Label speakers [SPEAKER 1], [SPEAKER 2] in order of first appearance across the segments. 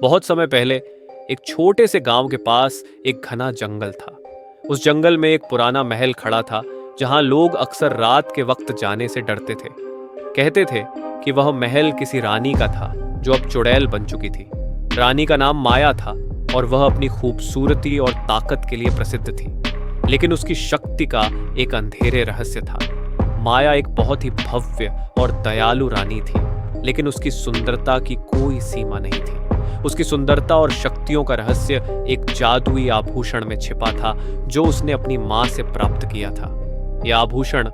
[SPEAKER 1] बहुत समय पहले एक छोटे से गांव के पास एक घना जंगल था। उस जंगल में एक पुराना महल खड़ा था, जहां लोग अक्सर रात के वक्त जाने से डरते थे। कहते थे कि वह महल किसी रानी का था, जो अब चुड़ैल बन चुकी थी। रानी का नाम माया था और वह अपनी खूबसूरती और ताकत के लिए प्रसिद्ध थी, लेकिन उसकी शक्ति का एक अंधेरे रहस्य था। माया एक बहुत ही भव्य और दयालु रानी थी, लेकिन उसकी सुंदरता की कोई सीमा नहीं थी। उसकी सुंदरता और शक्तियों का रहस्य एक जादुई आभूषण में छिपा था, जो उसने अपनी मां से प्राप्त किया था। यह आभूषण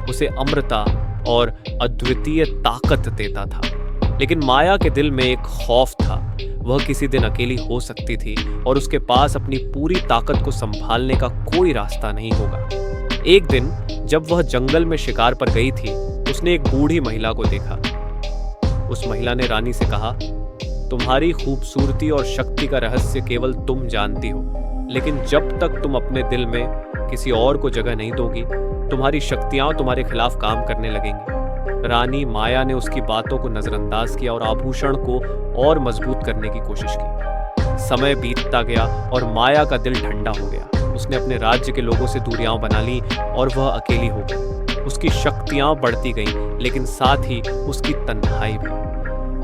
[SPEAKER 1] उसे अमरता और अद्वितीय ताकत देता था, लेकिन माया के दिल में एक खौफ था। वह किसी दिन अकेली हो सकती थी और उसके पास अपनी पूरी ताकत को संभालने का कोई रास्ता नहीं होगा। एक दिन जब वह जंगल में शिकार पर गई थी, उसने एक बूढ़ी महिला को देखा। उस महिला ने रानी से कहा, तुम्हारी खूबसूरती और शक्ति का रहस्य केवल तुम जानती हो, लेकिन जब तक तुम अपने दिल में किसी और को जगह नहीं दोगी, तुम्हारी शक्तियां तुम्हारे खिलाफ काम करने लगेंगी। रानी माया ने उसकी बातों को नजरअंदाज किया और आभूषण को और मजबूत करने की कोशिश की। समय बीतता गया और माया का दिल ठंडा हो गया। उसने अपने राज्य के लोगों से दूरियां बना ली और वह अकेली हो गई। उसकी शक्तियां बढ़ती गईं, लेकिन साथ ही उसकी तन्हाई भी।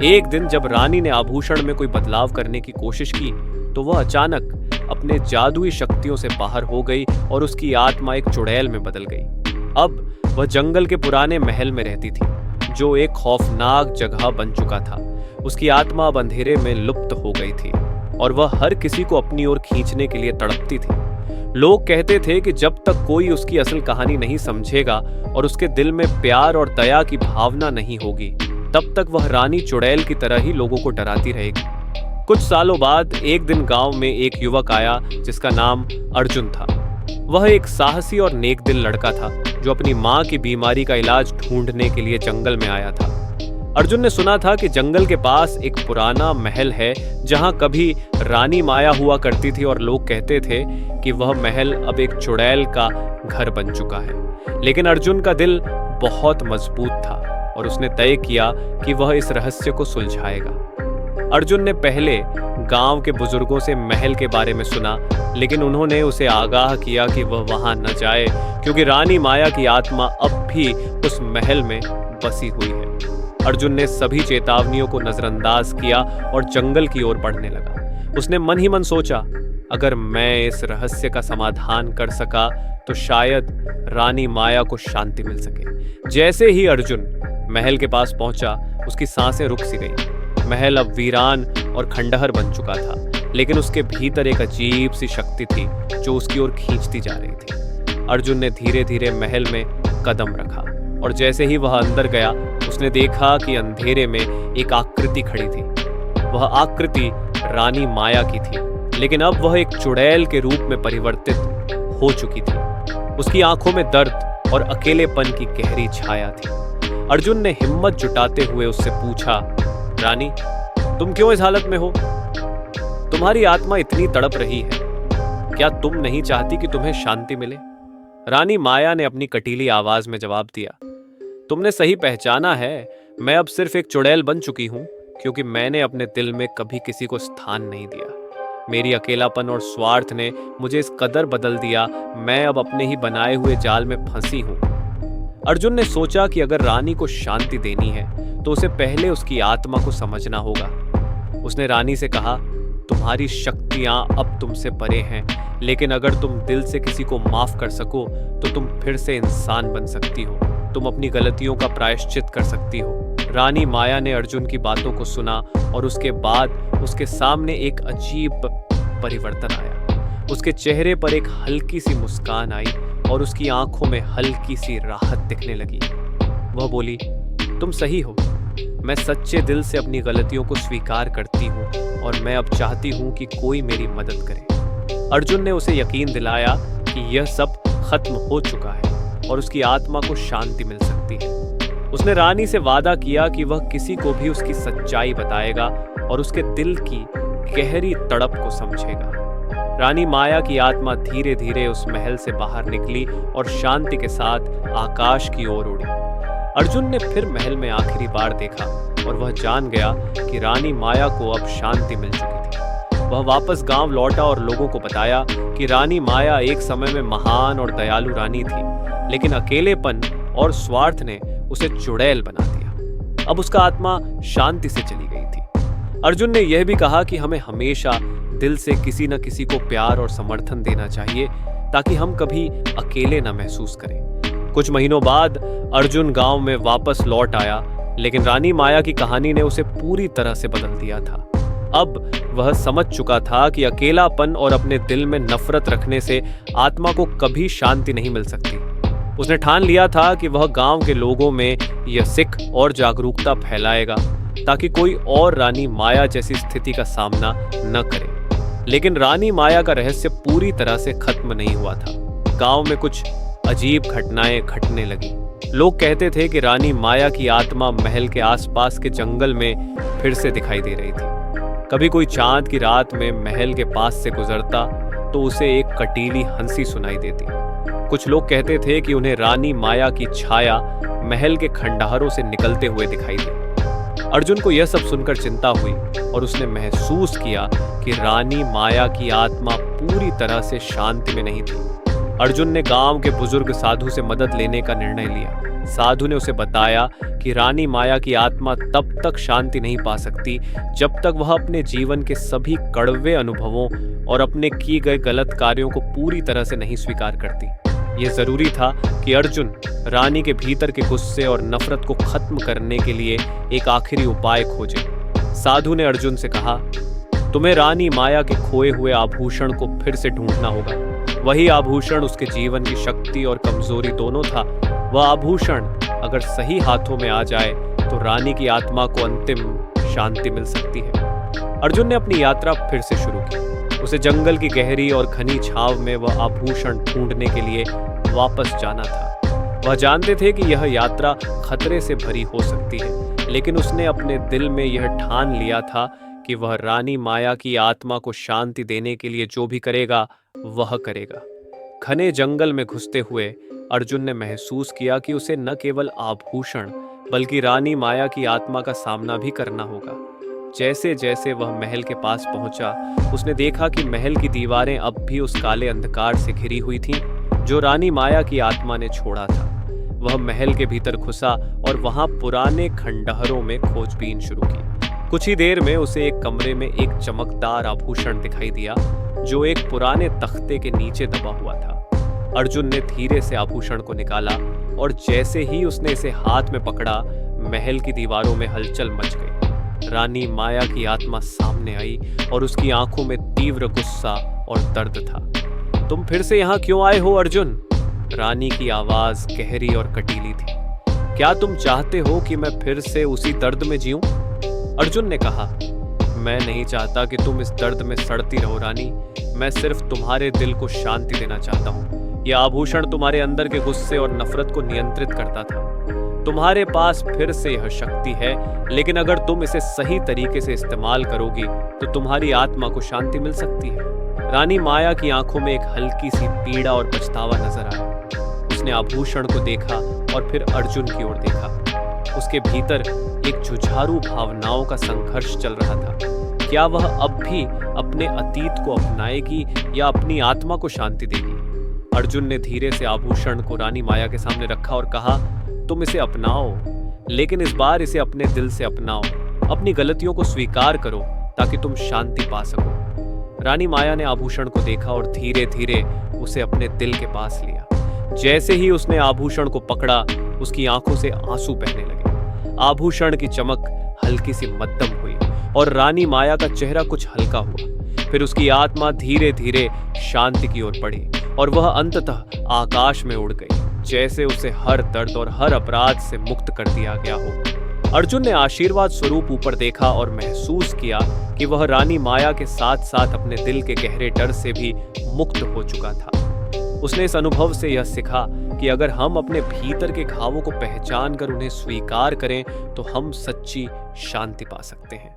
[SPEAKER 1] एक दिन जब रानी ने आभूषण में कोई बदलाव करने की कोशिश की, तो वह अचानक अपने जादुई शक्तियों से बाहर हो गई और उसकी आत्मा एक चुड़ैल में बदल गई। अब वह जंगल के पुराने महल में रहती थी, जो एक खौफनाक जगह बन चुका था। उसकी आत्मा अब अंधेरे में लुप्त हो गई थी और वह हर किसी को अपनी ओर खींचने के लिए तड़पती थी। लोग कहते थे कि जब तक कोई उसकी असल कहानी नहीं समझेगा और उसके दिल में प्यार और दया की भावना नहीं होगी, तब तक वह रानी चुड़ैल की तरह ही लोगों को डराती रहेगी। कुछ सालों बाद एक दिन गांव में एक युवक आया, जिसका नाम अर्जुन था। वह एक साहसी और नेक दिल लड़का था, जो अपनी मां की बीमारी का इलाज ढूंढने के लिए जंगल में आया था। अर्जुन ने सुना था कि जंगल के पास एक पुराना महल है, जहां कभी रानी माया हुआ करती थी और लोग कहते थे कि वह महल अब एक चुड़ैल का घर बन चुका है। लेकिन अर्जुन का दिल बहुत मजबूत था और उसने तय किया कि वह इस रहस्य को सुलझाएगा। अर्जुन ने पहले गांव के बुजुर्गों से महल के बारे में सुना, लेकिन उन्होंने उसे आगाह किया कि वह वहां न जाए, क्योंकि रानी माया की आत्मा अब भी उस महल में बसी हुई है। अर्जुन ने सभी चेतावनियों को नजरअंदाज किया और जंगल की ओर बढ़ने लगा। उसने मन ही मन सोचा, अगर मैं इस रहस्य का समाधान कर सका तो शायद रानी माया को शांति मिल सके। जैसे ही अर्जुन महल के पास पहुंचा, उसकी सांसें रुक सी गईं। महल अब वीरान और खंडहर बन चुका था, लेकिन उसके भीतर एक अजीब सी शक्ति थी जो उसकी ओर खींचती जा रही थी। अर्जुन ने धीरे धीरे महल में कदम रखा और जैसे ही वह अंदर गया, उसने देखा कि अंधेरे में एक आकृति खड़ी थी। वह आकृति रानी माया की थी, लेकिन अब वह एक चुड़ैल के रूप में परिवर्तित हो चुकी थी। उसकी आंखों में दर्द और अकेलेपन की गहरी छाया थी। अर्जुन ने हिम्मत जुटाते हुए उससे पूछा, रानी, तुम क्यों इस हालत में हो? तुम्हारी आत्मा इतनी तड़प रही है, क्या तुम नहीं चाहती कि तुम्हें शांति मिले? रानी माया ने अपनी कटीली आवाज में जवाब दिया, तुमने सही पहचाना है। मैं अब सिर्फ एक चुड़ैल बन चुकी हूं, क्योंकि मैंने अपने दिल में कभी किसी को स्थान नहीं दिया। मेरी अकेलापन और स्वार्थ ने मुझे इस कदर बदल दिया, मैं अब अपने ही बनाए हुए जाल में फंसी हूं। अर्जुन ने सोचा कि अगर रानी को शांति देनी है तो उसे पहले उसकी आत्मा को समझना होगा। उसने रानी से कहा, तुम्हारी शक्तियां अब तुमसे परे हैं, लेकिन अगर तुम दिल से किसी को माफ कर सको तो तुम फिर से इंसान बन सकती हो। तुम अपनी गलतियों का प्रायश्चित कर सकती हो। रानी माया ने अर्जुन की बातों को सुना और उसके बाद उसके सामने एक अजीब परिवर्तन आया। उसके चेहरे पर एक हल्की सी मुस्कान आई और उसकी आंखों में हल्की सी राहत दिखने लगी। वह बोली, तुम सही हो। मैं सच्चे दिल से अपनी गलतियों को स्वीकार करती हूँ और मैं अब चाहती हूँ कि कोई मेरी मदद करे। अर्जुन ने उसे यकीन दिलाया कि यह सब खत्म हो चुका है और उसकी आत्मा को शांति मिल सकती है। उसने रानी से वादा किया कि वह किसी को भी उसकी सच्चाई बताएगा और उसके दिल की गहरी तड़प को समझेगा। रानी माया की आत्मा धीरे धीरे उस महल से बाहर निकली और शांति के साथ आकाश की ओर उड़ी। अर्जुन ने फिर महल में आखिरी बार देखा और वह जान गया कि रानी माया को अब शांति मिल चुकी थी। वह वापस गांव लौटा और लोगों को बताया कि रानी माया एक समय में महान और दयालु रानी थी, लेकिन अकेलेपन और स्वार्थ ने उसे चुड़ैल बना दिया। अब उसका आत्मा शांति से चली गई थी। अर्जुन ने यह भी कहा कि हमें हमेशा दिल से किसी न किसी को प्यार और समर्थन देना चाहिए, ताकि हम कभी अकेले न महसूस करें। कुछ महीनों बाद अर्जुन गांव में वापस लौट आया, लेकिन रानी माया की कहानी ने उसे पूरी तरह से बदल दिया था। अब वह समझ चुका था कि अकेलापन और अपने दिल में नफरत रखने से आत्मा को कभी शांति नहीं मिल सकती। उसने ठान लिया था कि वह गांव के लोगों में यह सिख और जागरूकता फैलाएगा, ताकि कोई और रानी माया जैसी स्थिति का सामना न करे। लेकिन रानी माया का रहस्य पूरी तरह से खत्म नहीं हुआ था। गांव में कुछ अजीब घटनाएं घटने लगी। लोग कहते थे कि रानी माया की आत्मा महल के आसपास के जंगल में फिर से दिखाई दे रही थी। कभी कोई चांद की रात में महल के पास से गुजरता तो उसे एक कटीली हंसी सुनाई देती। कुछ लोग कहते थे कि उन्हें रानी माया की छाया महल के खंडहरों से निकलते हुए दिखाई दी। अर्जुन को यह सब सुनकर चिंता हुई और उसने महसूस किया कि रानी माया की आत्मा पूरी तरह से शांति में नहीं थी। अर्जुन ने गांव के बुजुर्ग साधु से मदद लेने का निर्णय लिया। साधु ने उसे बताया कि रानी माया की आत्मा तब तक शांति नहीं पा सकती जब तक वह अपने जीवन के सभी कड़वे अनुभवों और अपने किए गए गलत कार्यों को पूरी तरह से नहीं स्वीकार करती। यह जरूरी था कि अर्जुन रानी के भीतर के गुस्से और नफरत को खत्म करने के लिए एक आखिरी उपाय खोजे। साधु ने अर्जुन से कहा, तुम्हें रानी माया के खोए हुए आभूषण को फिर से ढूंढना होगा। वही आभूषण उसके जीवन की शक्ति और कमजोरी दोनों था। वह आभूषण अगर सही हाथों में आ जाए तो रानी की आत्मा को अंतिम शांति मिल सकती है। अर्जुन ने अपनी यात्रा फिर से शुरू की। उसे जंगल की गहरी और घनी छाव में वह आभूषण ढूंढने के लिए वापस जाना था। वह जानते थे कि यह यात्रा खतरे से भरी हो सकती है, लेकिन उसने अपने दिल में यह ठान लिया था कि वह रानी माया की आत्मा को शांति देने के लिए जो भी करेगा वह करेगा। घने जंगल में घुसते हुए अर्जुन ने महसूस किया कि उसे न केवल आभूषण बल्कि रानी माया की आत्मा का सामना भी करना होगा। जैसे जैसे वह महल के पास पहुंचा, उसने देखा कि महल की दीवारें अब भी उस काले अंधकार से घिरी हुई थीं, जो रानी माया की आत्मा ने छोड़ा था। वह महल के भीतर घुसा और वहां पुराने खंडहरों में खोजबीन शुरू की। कुछ ही देर में उसे एक कमरे में एक चमकदार आभूषण दिखाई दिया, जो एक पुराने तख्ते के नीचे दबा हुआ था। अर्जुन ने धीरे से आभूषण को निकाला और जैसे ही उसने इसे हाथ में पकड़ा, महल की दीवारों में हलचल मच गई। रानी माया की आत्मा सामने आई और उसकी आंखों में तीव्र गुस्सा और दर्द था। तुम फिर से यहाँ क्यों आए हो अर्जुन? रानी की आवाज गहरी और कटीली थी। क्या तुम चाहते हो कि मैं फिर से उसी दर्द में जीऊं? अर्जुन ने कहा, मैं नहीं चाहता कि तुम इस दर्द में सड़ती रहो रानी। मैं सिर्फ तुम्हारे दिल को शांति देना चाहता हूँ। यह आभूषण तुम्हारे अंदर के गुस्से और नफरत को नियंत्रित करता था। तुम्हारे पास फिर से यह शक्ति है, लेकिन अगर तुम इसे सही तरीके से इस्तेमाल करोगी तो तुम्हारी आत्मा को शांति मिल सकती है। रानी माया की आंखों में एक हल्की सी पीड़ा और पछतावा नजर आया। उसने आभूषण को देखा और फिर अर्जुन की ओर देखा। उसके भीतर एक जुझारू भावनाओं का संघर्ष चल रहा था। क्या वह अब भी अपने अतीत को अपनाएगी या अपनी आत्मा को शांति देगी? अर्जुन ने धीरे से आभूषण को रानी माया के सामने रखा और कहा, तुम इसे अपनाओ, लेकिन इस बार इसे अपने दिल से अपनाओ। अपनी गलतियों को स्वीकार करो ताकि तुम शांति पा सको। रानी माया ने आभूषण को देखा और धीरे धीरे उसे अपने दिल के पास लिया। जैसे ही उसने आभूषण को पकड़ा, उसकी आंखों से आंसू बहने लगे। आभूषण की चमक हल्की सी मध्यम हुई और रानी माया का चेहरा कुछ हल्का हुआ। फिर उसकी आत्मा धीरे धीरे शांति की ओर बढ़ी और वह अंततः आकाश में उड़ गई, जैसे उसे हर दर्द और हर अपराध से मुक्त कर दिया गया हो। अर्जुन ने आशीर्वाद स्वरूप ऊपर देखा और महसूस किया कि वह रानी माया के साथ साथ अपने दिल के गहरे डर से भी मुक्त हो चुका था। उसने इस अनुभव से यह सीखा कि अगर हम अपने भीतर के घावों को पहचान कर उन्हें स्वीकार करें तो हम सच्ची शांति पा सकते हैं।